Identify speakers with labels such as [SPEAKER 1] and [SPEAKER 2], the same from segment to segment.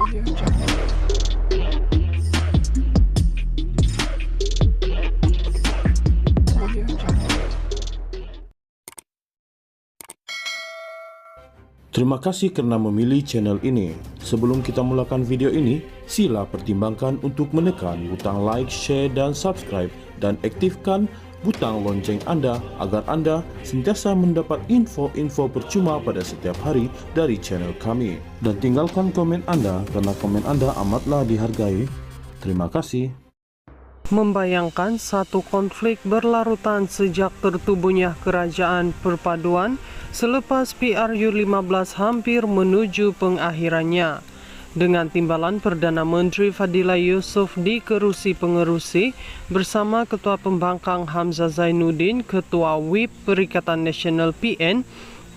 [SPEAKER 1] Terima kasih karena memilih channel ini. Sebelum kita mulakan video ini, sila pertimbangkan untuk menekan butang like, share, dan subscribe, dan aktifkan butang lonceng Anda agar Anda sentiasa mendapat info-info percuma pada setiap hari dari channel kami. Dan tinggalkan komen Anda karena komen Anda amatlah dihargai. Terima kasih.
[SPEAKER 2] Membayangkan satu konflik berlarutan sejak tertubuhnya kerajaan perpaduan selepas PRU15 hampir menuju pengakhirannya. Dengan timbalan Perdana Menteri Fadillah Yusuf dikerusi-pengerusi bersama Ketua Pembangkang Hamzah Zainuddin, Ketua WIP Perikatan Nasional PN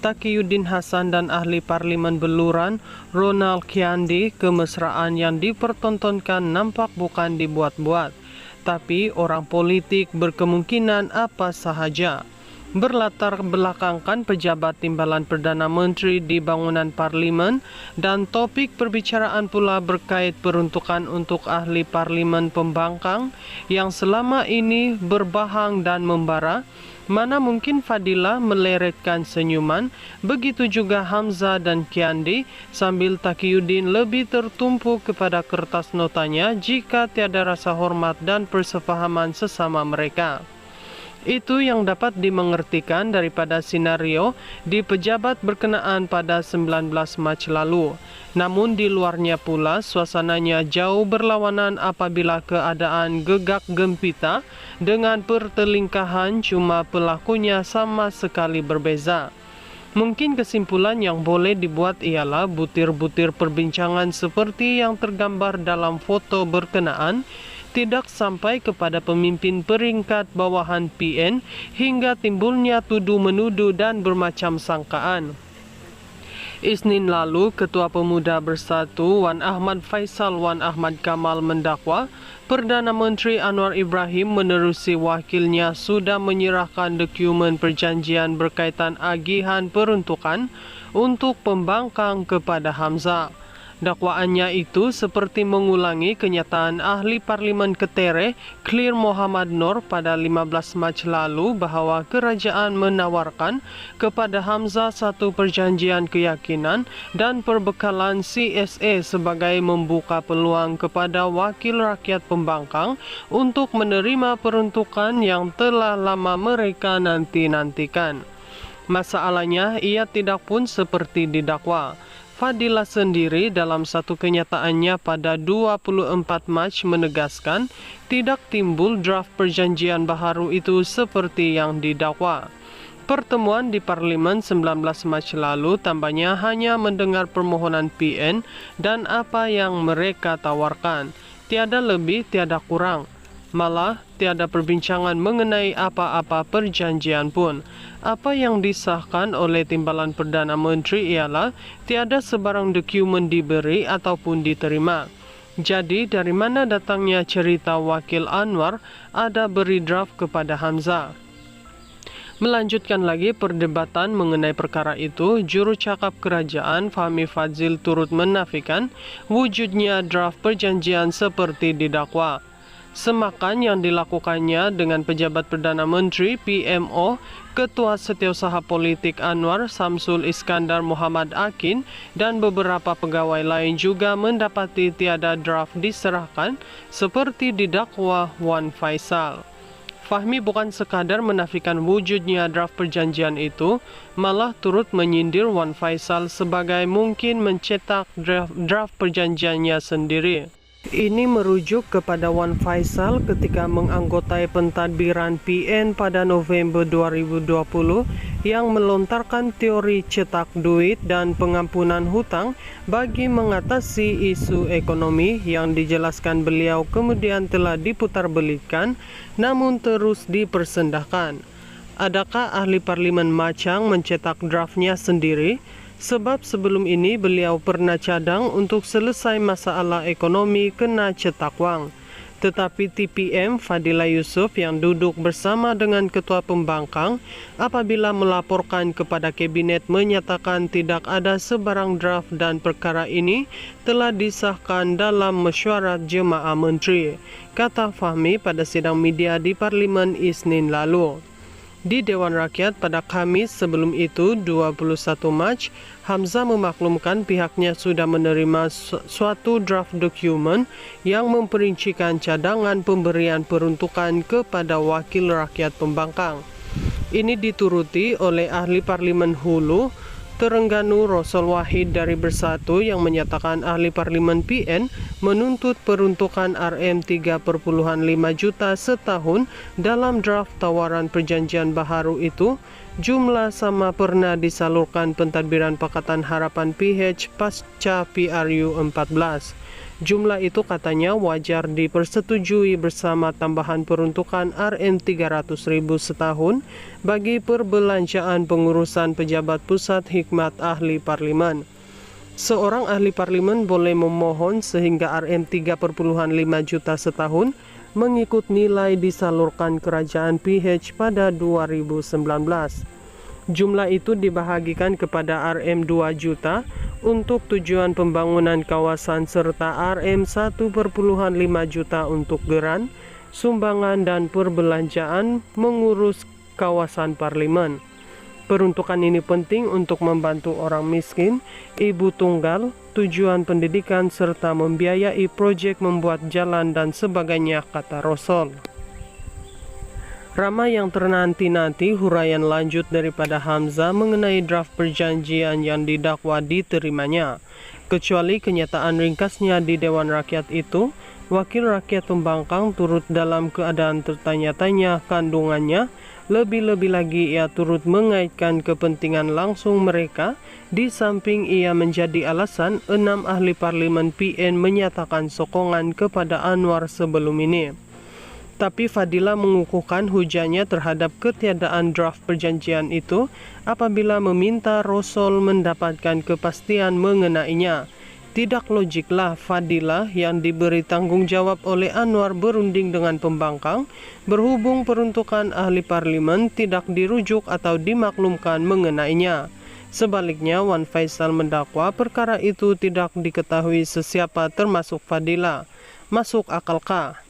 [SPEAKER 2] Taqiyuddin Hasan, dan Ahli Parlimen Beluran Ronald Kiandi, kemesraan yang dipertontonkan nampak bukan dibuat-buat, tapi orang politik berkemungkinan apa sahaja. Berlatar belakangkan pejabat timbalan Perdana Menteri di bangunan parlimen, dan topik perbicaraan pula berkait peruntukan untuk ahli parlimen pembangkang yang selama ini berbahang dan membara. Mana mungkin Fadillah meleretkan senyuman, begitu juga Hamzah dan Kiandi, sambil Taqiyuddin lebih tertumpu kepada kertas notanya jika tiada rasa hormat dan persefahaman sesama mereka. Itu yang dapat dimengertikan daripada sinario di pejabat berkenaan pada 19 Mac lalu. Namun di luarnya pula suasananya jauh berlawanan apabila keadaan gegak gempita dengan pertelingkahan, cuma pelakunya sama sekali berbeza. Mungkin kesimpulan yang boleh dibuat ialah butir-butir perbincangan seperti yang tergambar dalam foto berkenaan tidak sampai kepada pemimpin peringkat bawahan PN hingga timbulnya tuduh-menuduh dan bermacam sangkaan. Isnin lalu, Ketua Pemuda Bersatu Wan Ahmad Faisal Wan Ahmad Kamal mendakwa Perdana Menteri Anwar Ibrahim menerusi wakilnya sudah menyerahkan dokumen perjanjian berkaitan agihan peruntukan untuk pembangkang kepada Hamzah. Dakwaannya itu seperti mengulangi kenyataan ahli parlimen Ketere Clear Muhammad Nur pada 15 Mac lalu bahawa kerajaan menawarkan kepada Hamzah satu perjanjian keyakinan dan perbekalan CSA sebagai membuka peluang kepada wakil rakyat pembangkang untuk menerima peruntukan yang telah lama mereka nanti-nantikan. Masalahnya, ia tidak pun seperti didakwa. Fadillah sendiri dalam satu kenyataannya pada 24 Mac menegaskan tidak timbul draft perjanjian baharu itu seperti yang didakwa. Pertemuan di Parlimen 19 Mac lalu tambahnya hanya mendengar permohonan PN dan apa yang mereka tawarkan. Tiada lebih, tiada kurang. Malah, tiada perbincangan mengenai apa-apa perjanjian pun. Apa yang disahkan oleh timbalan Perdana Menteri ialah tiada sebarang dokumen diberi ataupun diterima. Jadi, dari mana datangnya cerita wakil Anwar ada beri draft kepada Hamzah? Melanjutkan lagi perdebatan mengenai perkara itu, juru cakap kerajaan Fahmi Fadzil turut menafikan wujudnya draft perjanjian seperti didakwa. Semakan yang dilakukannya dengan pejabat Perdana Menteri PMO, Ketua Setiausaha Politik Anwar Samsul Iskandar Muhammad Akin, dan beberapa pegawai lain juga mendapati tiada draft diserahkan seperti didakwa Wan Faisal. Fahmi bukan sekadar menafikan wujudnya draft perjanjian itu, malah turut menyindir Wan Faisal sebagai mungkin mencetak draft perjanjiannya sendiri. Ini merujuk kepada Wan Faisal ketika menganggotai pentadbiran PN pada November 2020 yang melontarkan teori cetak duit dan pengampunan hutang bagi mengatasi isu ekonomi yang dijelaskan beliau kemudian telah diputarbelikan namun terus dipersendahkan. Adakah ahli parlimen Machang mencetak draftnya sendiri? Sebab sebelum ini beliau pernah cadang untuk selesai masalah ekonomi kena cetak wang. Tetapi TPM Fadila Yusuf yang duduk bersama dengan Ketua Pembangkang apabila melaporkan kepada Kabinet menyatakan tidak ada sebarang draft dan perkara ini telah disahkan dalam mesyuarat Jemaah Menteri, kata Fahmi pada sidang media di Parlimen Isnin lalu. Di Dewan Rakyat pada Kamis sebelum itu 21 Mac, Hamzah memaklumkan pihaknya sudah menerima suatu draft dokumen yang memperincikan cadangan pemberian peruntukan kepada Wakil Rakyat Pembangkang. Ini dituruti oleh ahli Parlimen Hulu Terengganu Rosol Wahid dari Bersatu yang menyatakan ahli Parlimen PN menuntut peruntukan RM3,5 juta setahun dalam draft tawaran perjanjian baharu itu. Jumlah sama pernah disalurkan pentadbiran Pakatan Harapan PH pasca PRU 14. Jumlah itu katanya wajar dipersetujui bersama tambahan peruntukan RM300.000 setahun bagi perbelanjaan pengurusan pejabat pusat hikmat ahli parlimen. Seorang ahli parlimen boleh memohon sehingga RM3,5 juta setahun mengikut nilai disalurkan kerajaan PH pada 2019. Jumlah itu dibahagikan kepada RM2 juta untuk tujuan pembangunan kawasan serta RM1,5 juta untuk geran, sumbangan dan perbelanjaan mengurus kawasan parlimen. Peruntukan ini penting untuk membantu orang miskin, ibu tunggal, tujuan pendidikan serta membiayai proyek membuat jalan dan sebagainya, kata Rosol. Ramai yang ternanti-nanti huraian lanjut daripada Hamzah mengenai draft perjanjian yang didakwa diterimanya. Kecuali kenyataan ringkasnya di Dewan Rakyat itu, Wakil Rakyat Pembangkang turut dalam keadaan tertanya-tanya kandungannya. Lebih-lebih lagi ia turut mengaitkan kepentingan langsung mereka, di samping ia menjadi alasan 6 ahli parlimen PN menyatakan sokongan kepada Anwar sebelum ini. Tapi Fadila mengukuhkan hujahnya terhadap ketiadaan draft perjanjian itu apabila meminta Rosol mendapatkan kepastian mengenainya. Tidak logiklah Fadila yang diberi tanggung jawab oleh Anwar berunding dengan Pembangkang berhubung peruntukan ahli parlimen tidak dirujuk atau dimaklumkan mengenainya. Sebaliknya, Wan Faisal mendakwa perkara itu tidak diketahui sesiapa termasuk Fadila. Masuk akalkah?